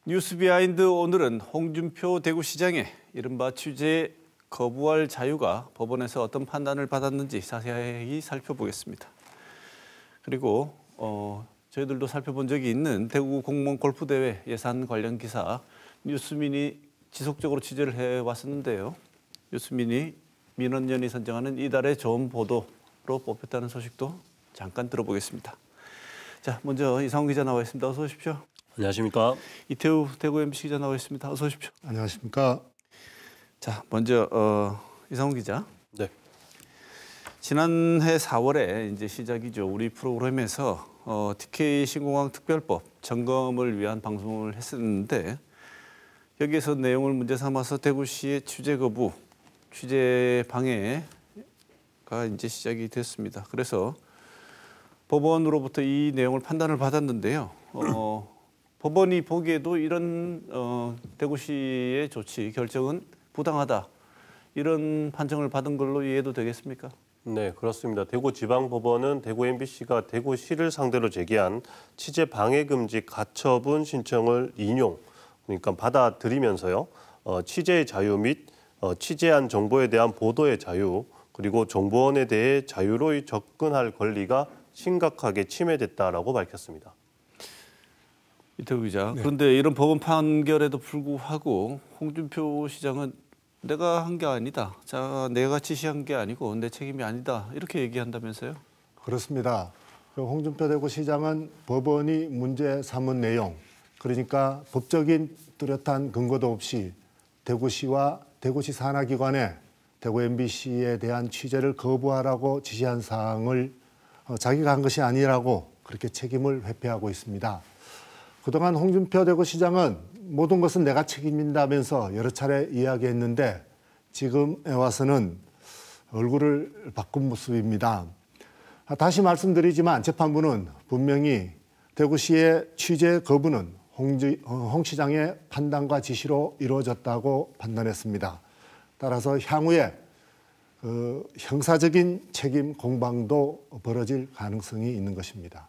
뉴스 비하인드 오늘은 홍준표 대구시장의 이른바 취재 거부할 자유가 법원에서 어떤 판단을 받았는지 자세히 살펴보겠습니다. 그리고 저희들도 살펴본 적이 있는 대구 공무원 골프대회 예산 관련 기사 뉴스민이 지속적으로 취재를 해왔었는데요. 뉴스민이 민원연이 선정하는 이달의 좋은 보도로 뽑혔다는 소식도 잠깐 들어보겠습니다. 자, 먼저 이상훈 기자 나와 있습니다. 어서 오십시오. 안녕하십니까. 이태우 대구 MBC 기자 나와 있습니다. 어서 오십시오. 안녕하십니까. 자, 먼저 이상훈 기자. 네. 지난해 4월에 이제 시작이죠. 우리 프로그램에서 TK 신공항 특별법 점검을 위한 방송을 했었는데 여기에서 내용을 문제 삼아서 대구시의 취재 거부, 취재 방해가 이제 시작이 됐습니다. 그래서 법원으로부터 이 내용을 판단을 받았는데요. 법원이 보기에도 이런 대구시의 조치 결정은 부당하다. 이런 판정을 받은 걸로 이해도 되겠습니까? 네, 그렇습니다. 대구지방법원은 대구 MBC가 대구시를 상대로 제기한 취재 방해 금지 가처분 신청을 인용, 그러니까 받아들이면서요. 취재의 자유 및 취재한 정보에 대한 보도의 자유, 그리고 정보원에 대해 자유로이 접근할 권리가 심각하게 침해됐다라고 밝혔습니다. 이태우 기자. 네. 그런데 이런 법원 판결에도 불구하고 홍준표 시장은 내가 한 게 아니다. 자, 내가 지시한 게 아니고 내 책임이 아니다. 이렇게 얘기한다면서요? 그렇습니다. 홍준표 대구시장은 법원이 문제 삼은 내용, 그러니까 법적인 뚜렷한 근거도 없이 대구시와 대구시 산하기관에 대구 MBC에 대한 취재를 거부하라고 지시한 사항을 자기가 한 것이 아니라고 그렇게 책임을 회피하고 있습니다. 그동안 홍준표 대구시장은 모든 것은 내가 책임진다면서 여러 차례 이야기했는데 지금에 와서는 얼굴을 바꾼 모습입니다. 다시 말씀드리지만 재판부는 분명히 대구시의 취재 거부는 홍 시장의 판단과 지시로 이루어졌다고 판단했습니다. 따라서 향후에 형사적인 책임 공방도 벌어질 가능성이 있는 것입니다.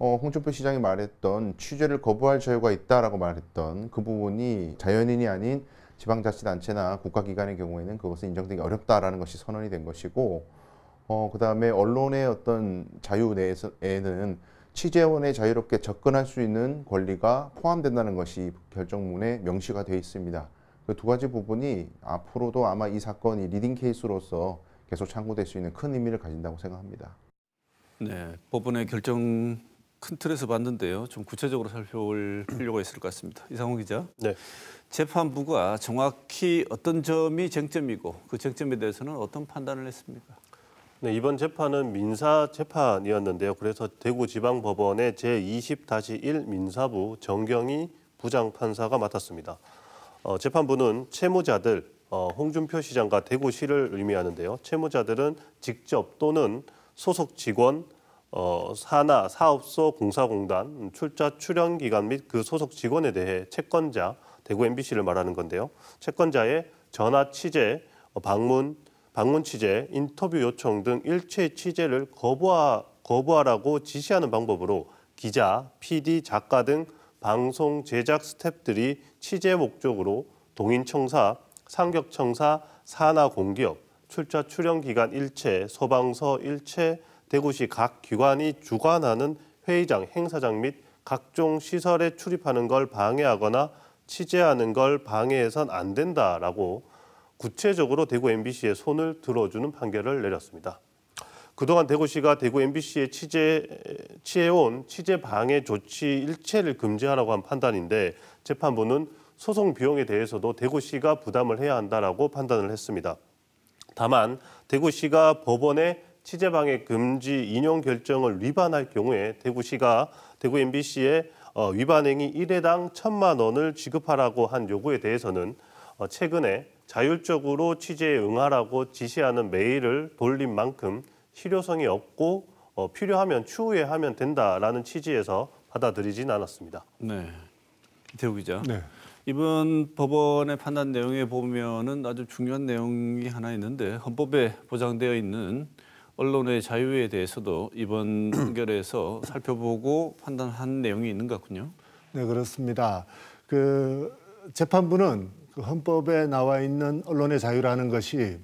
홍준표 시장이 말했던 취재를 거부할 자유가 있다라고 말했던 그 부분이 자연인이 아닌 지방자치단체나 국가기관의 경우에는 그것은 인정되기 어렵다라는 것이 선언이 된 것이고, 그다음에 언론의 어떤 자유 내에는 취재원에 자유롭게 접근할 수 있는 권리가 포함된다는 것이 결정문에 명시가 되어 있습니다. 그 두 가지 부분이 앞으로도 아마 이 사건이 리딩 케이스로서 계속 참고될 수 있는 큰 의미를 가진다고 생각합니다. 네, 법원의 결정 큰 틀에서 봤는데요. 좀 구체적으로 살펴볼 필요가 있을 것 같습니다. 이상훈 기자. 네. 재판부가 정확히 어떤 점이 쟁점이고 그 쟁점에 대해서는 어떤 판단을 했습니까? 네, 이번 재판은 민사 재판이었는데요. 그래서 대구지방법원의 제20-1 민사부 정경희 부장판사가 맡았습니다. 재판부는 채무자들, 홍준표 시장과 대구시를 의미하는데요. 채무자들은 직접 또는 소속 직원, 산하, 사업소, 공사공단, 출자, 출연기관 및 그 소속 직원에 대해 채권자, 대구 MBC를 말하는 건데요. 채권자의 전화 취재, 방문 취재, 인터뷰 요청 등 일체 취재를 거부하라고 지시하는 방법으로 기자, PD, 작가 등 방송 제작 스태프들이 취재 목적으로 동인청사, 상격청사, 산하 공기업, 출자, 출연기관 일체, 소방서 일체, 대구시 각 기관이 주관하는 회의장, 행사장 및 각종 시설에 출입하는 걸 방해하거나 취재하는 걸 방해해선 안 된다라고 구체적으로 대구 MBC의 손을 들어주는 판결을 내렸습니다. 그동안 대구시가 대구 MBC에 취해온 취재 방해 조치 일체를 금지하라고 한 판단인데 재판부는 소송 비용에 대해서도 대구시가 부담을 해야 한다라고 판단을 했습니다. 다만 대구시가 법원의 취재방해 금지 인용 결정을 위반할 경우에 대구시가 대구 MBC에 위반행위 1회당 1,000만 원을 지급하라고 한 요구에 대해서는 최근에 자율적으로 취재에 응하라고 지시하는 메일을 돌린 만큼 실효성이 없고 필요하면 추후에 하면 된다라는 취지에서 받아들이진 않았습니다. 네, 이태우 기자. 네. 이번 법원의 판단 내용에 보면은 아주 중요한 내용이 하나 있는데 헌법에 보장되어 있는 언론의 자유에 대해서도 이번 판결에서 살펴보고 판단한 내용이 있는 것 같군요. 네, 그렇습니다. 그 재판부는 그 헌법에 나와 있는 언론의 자유라는 것이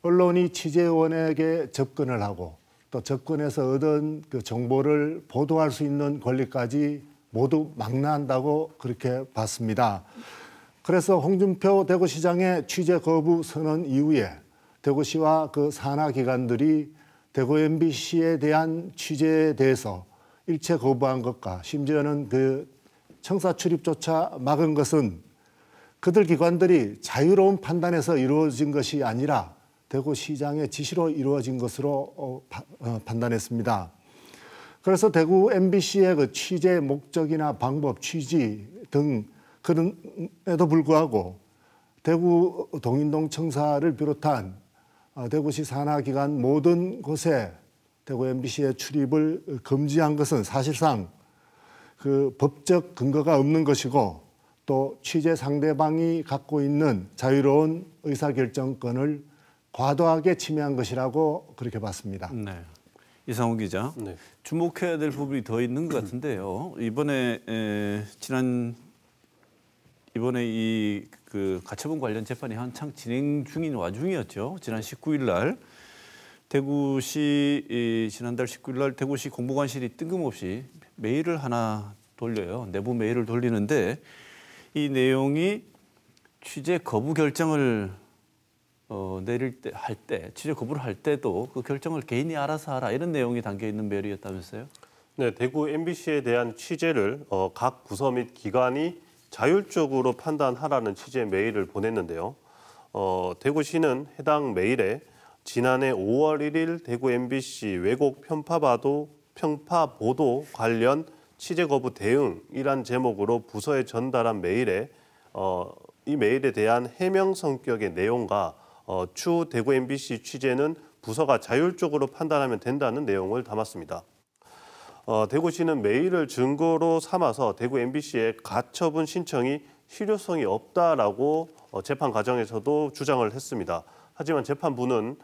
언론이 취재원에게 접근을 하고 또 접근해서 얻은 그 정보를 보도할 수 있는 권리까지 모두 망라한다고 그렇게 봤습니다. 그래서 홍준표 대구시장의 취재 거부 선언 이후에 대구시와 그 산하 기관들이 대구 MBC에 대한 취재에 대해서 일체 거부한 것과 심지어는 그 청사 출입조차 막은 것은 그들 기관들이 자유로운 판단에서 이루어진 것이 아니라 대구시장의 지시로 이루어진 것으로 판단했습니다. 그래서 대구 MBC의 그 취재 목적이나 방법, 취지 등 그럼에도 불구하고 대구 동인동 청사를 비롯한 대구시 산하기관 모든 곳에 대구 MBC의 출입을 금지한 것은 사실상 그 법적 근거가 없는 것이고 또 취재 상대방이 갖고 있는 자유로운 의사결정권을 과도하게 침해한 것이라고 그렇게 봤습니다. 네. 이상호 기자, 네. 주목해야 될 부분이 더 있는 것 같은데요. 이번에 이 그 가처분 관련 재판이 한창 진행 중인 와중이었죠. 지난 19일 날 대구시 지난달 19일 날 대구시 공보관실이 뜬금없이 메일을 하나 돌려요. 내부 메일을 돌리는데 이 내용이 취재 거부 결정을 내릴 때 할 때 취재 거부를 할 때도 그 결정을 개인이 알아서 하라 이런 내용이 담겨 있는 메일이었다면서요? 네, 대구 MBC에 대한 취재를 각 부서 및 기관이 자율적으로 판단하라는 취재 메일을 보냈는데요. 대구시는 해당 메일에 지난해 5월 1일 대구 MBC 왜곡 편파 보도 관련 취재 거부 대응이란 제목으로 부서에 전달한 메일에 이 메일에 대한 해명 성격의 내용과 추후 대구 MBC 취재는 부서가 자율적으로 판단하면 된다는 내용을 담았습니다. 대구시는 메일을 증거로 삼아서 대구 MBC의 가처분 신청이 실효성이 없다라고 재판 과정에서도 주장을 했습니다. 하지만 재판부는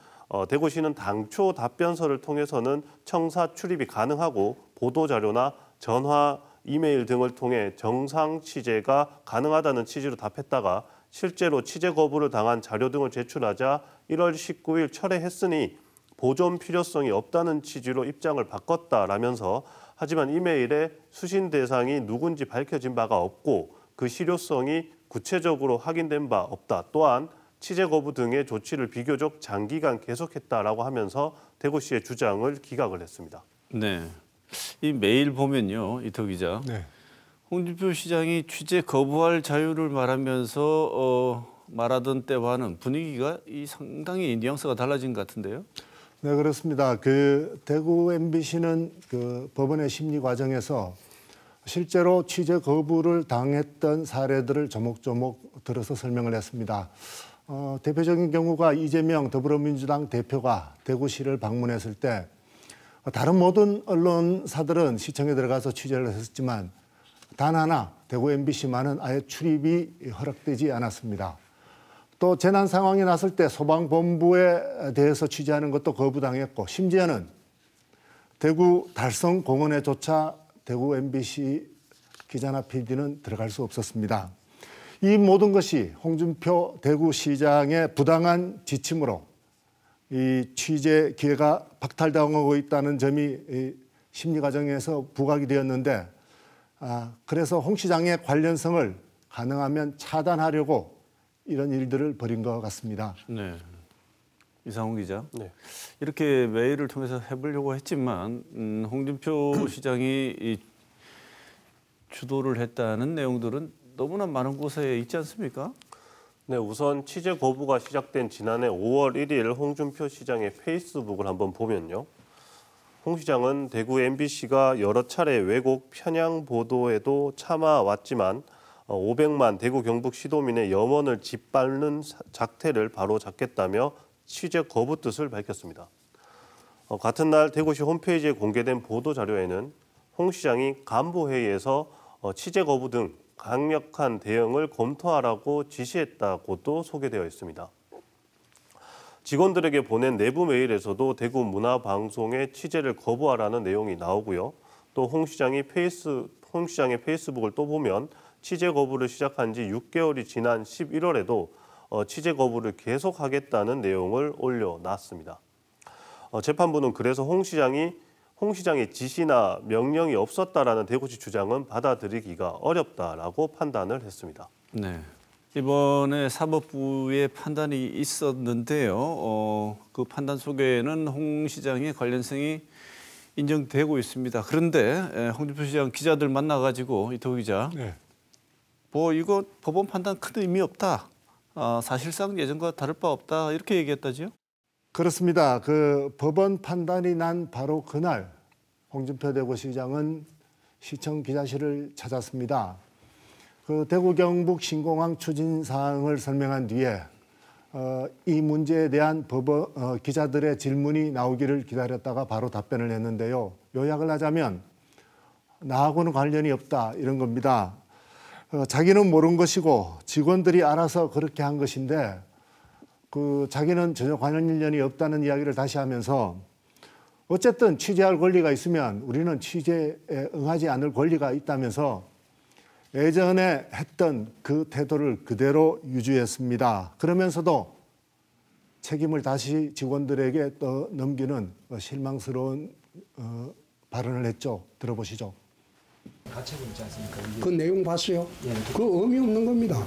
대구시는 당초 답변서를 통해서는 청사 출입이 가능하고 보도자료나 전화, 이메일 등을 통해 정상 취재가 가능하다는 취지로 답했다가 실제로 취재 거부를 당한 자료 등을 제출하자 1월 19일 철회했으니 보존 필요성이 없다는 취지로 입장을 바꿨다라면서 하지만 이메일에 수신 대상이 누군지 밝혀진 바가 없고 그 실효성이 구체적으로 확인된 바 없다. 또한 취재 거부 등의 조치를 비교적 장기간 계속했다라고 하면서 대구시의 주장을 기각을 했습니다. 네. 이 메일 보면요, 이터 기자. 네. 홍준표 시장이 취재 거부할 자유를 말하면서 말하던 때와는 분위기가 상당히 뉘앙스가 달라진 것 같은데요. 네, 그렇습니다. 그 대구 MBC는 그 법원의 심리 과정에서 실제로 취재 거부를 당했던 사례들을 조목조목 들어서 설명을 했습니다. 대표적인 경우가 이재명 더불어민주당 대표가 대구시를 방문했을 때 다른 모든 언론사들은 시청에 들어가서 취재를 했었지만 단 하나 대구 MBC만은 아예 출입이 허락되지 않았습니다. 또 재난 상황이 났을 때 소방본부에 대해서 취재하는 것도 거부당했고 심지어는 대구 달성공원에조차 대구 MBC 기자나 PD는 들어갈 수 없었습니다. 이 모든 것이 홍준표 대구시장의 부당한 지침으로 이 취재 기회가 박탈당하고 있다는 점이 심리 과정에서 부각이 되었는데 그래서 홍 시장의 관련성을 가능하면 차단하려고 이런 일들을 벌인 것 같습니다. 네. 이상훈 기자. 네. 이렇게 메일을 통해서 해보려고 했지만 홍준표 시장이 주도를 했다는 내용들은 너무나 많은 곳에 있지 않습니까? 네, 우선 취재 거부가 시작된 지난해 5월 1일 홍준표 시장의 페이스북을 한번 보면요. 홍 시장은 대구 MBC가 여러 차례 왜곡 편향 보도에도 참아왔지만 500만 대구 경북 시도민의 염원을 짓밟는 작태를 바로잡겠다며 취재 거부 뜻을 밝혔습니다. 같은 날 대구시 홈페이지에 공개된 보도자료에는 홍 시장이 간부회의에서 취재 거부 등 강력한 대응을 검토하라고 지시했다고도 소개되어 있습니다. 직원들에게 보낸 내부 메일에서도 대구 문화방송의 취재를 거부하라는 내용이 나오고요. 또 홍 시장이 홍 시장의 페이스북을 또 보면 취재 거부를 시작한 지 6개월이 지난 11월에도 취재 거부를 계속하겠다는 내용을 올려놨습니다. 재판부는 그래서 홍 시장의 지시나 명령이 없었다라는 대구시 주장은 받아들이기가 어렵다라고 판단을 했습니다. 네. 이번에 사법부의 판단이 있었는데요. 그 판단 속에는 홍 시장의 관련성이 인정되고 있습니다. 그런데 홍준표 시장 기자들 만나가지고 이태호 기자, 네. 뭐 이거 법원 판단 큰 의미 없다. 사실상 예전과 다를 바 없다. 이렇게 얘기했다지요? 그렇습니다. 그 법원 판단이 난 바로 그날 홍준표 대구시장은 시청 기자실을 찾았습니다. 그 대구 경북 신공항 추진 사항을 설명한 뒤에 이 문제에 대한 기자들의 질문이 나오기를 기다렸다가 바로 답변을 했는데요. 요약을 하자면 나하고는 관련이 없다 이런 겁니다. 자기는 모른 것이고 직원들이 알아서 그렇게 한 것인데 자기는 전혀 관련이 없다는 이야기를 다시 하면서 어쨌든 취재할 권리가 있으면 우리는 취재에 응하지 않을 권리가 있다면서 예전에 했던 그 태도를 그대로 유지했습니다. 그러면서도 책임을 다시 직원들에게 넘기는 실망스러운 발언을 했죠. 들어보시죠. 가처분 있지 않습니까? 그 내용 봤어요? 예. 그 의미 없는 겁니다.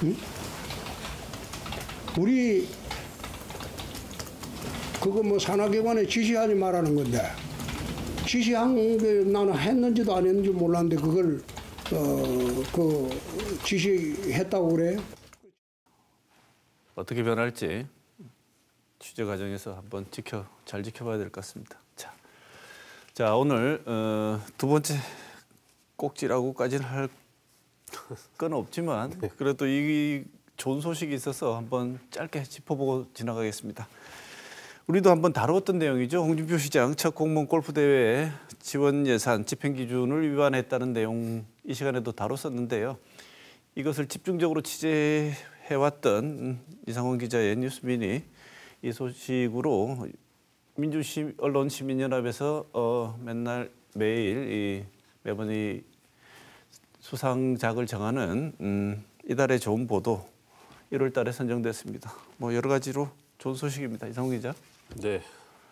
응? 우리 그거 뭐 산하기관에 지시하지 말라는 건데 지시한 게 나는 했는지도 안 했는지 몰랐는데 그걸 그 지시했다고 그래? 어떻게 변할지 취재 과정에서 한번 잘 지켜봐야 될 것 같습니다. 자 오늘 두 번째 꼭지라고까지는 할 건 없지만 그래도 이 좋은 소식이 있어서 한번 짧게 짚어보고 지나가겠습니다. 우리도 한번 다루었던 내용이죠. 홍준표 시장 첫 공무원 골프대회 지원 예산 집행 기준을 위반했다는 내용 이 시간에도 다뤘었는데요. 이것을 집중적으로 취재해왔던 이상원 기자의 뉴스민이 이 소식으로 민주언론시민연합에서 매번 이 수상작을 정하는 이달의 좋은 보도 1월 달에 선정됐습니다. 뭐 여러 가지로 좋은 소식입니다. 이상원 기자. 네,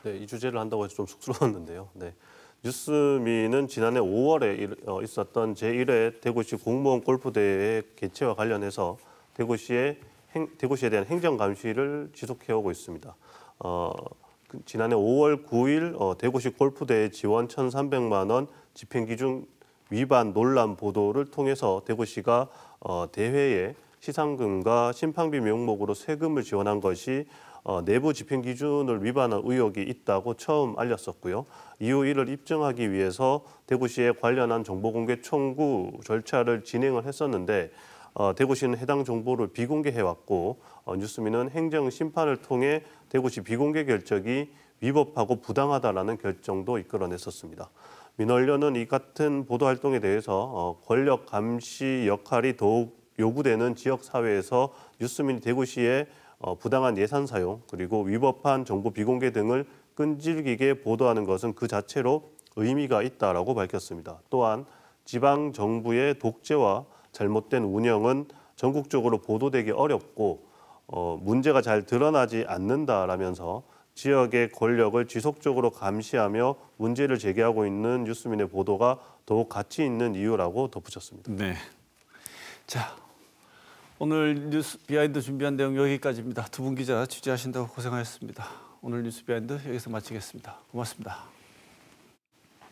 이 주제를 한다고 해서 좀 쑥스러웠는데요. 네. 뉴스미는 지난해 5월에 있었던 제1회 대구시 공무원 골프대회 개최와 관련해서 대구시에 대한 행정 감시를 지속해오고 있습니다. 지난해 5월 9일 대구시 골프대회 지원 1,300만 원 집행기준 위반 논란 보도를 통해서 대구시가 대회에 시상금과 심판비 명목으로 세금을 지원한 것이 내부 집행 기준을 위반한 의혹이 있다고 처음 알렸었고요. 이후 이를 입증하기 위해서 대구시에 관련한 정보공개 청구 절차를 진행을 했었는데 대구시는 해당 정보를 비공개해왔고 뉴스미는 행정 심판을 통해 대구시 비공개 결정이 위법하고 부당하다라는 결정도 이끌어냈었습니다. 민원련은 이 같은 보도 활동에 대해서 권력 감시 역할이 더욱 요구되는 지역 사회에서 뉴스민이 대구시에 부당한 예산 사용 그리고 위법한 정보 비공개 등을 끈질기게 보도하는 것은 그 자체로 의미가 있다라고 밝혔습니다. 또한 지방 정부의 독재와 잘못된 운영은 전국적으로 보도되기 어렵고 문제가 잘 드러나지 않는다라면서 지역의 권력을 지속적으로 감시하며 문제를 제기하고 있는 뉴스민의 보도가 더욱 가치 있는 이유라고 덧붙였습니다. 네. 자, 오늘 뉴스 비하인드 준비한 내용 여기까지입니다. 두 분 기자 취재하신다고 고생하셨습니다. 오늘 뉴스 비하인드 여기서 마치겠습니다. 고맙습니다.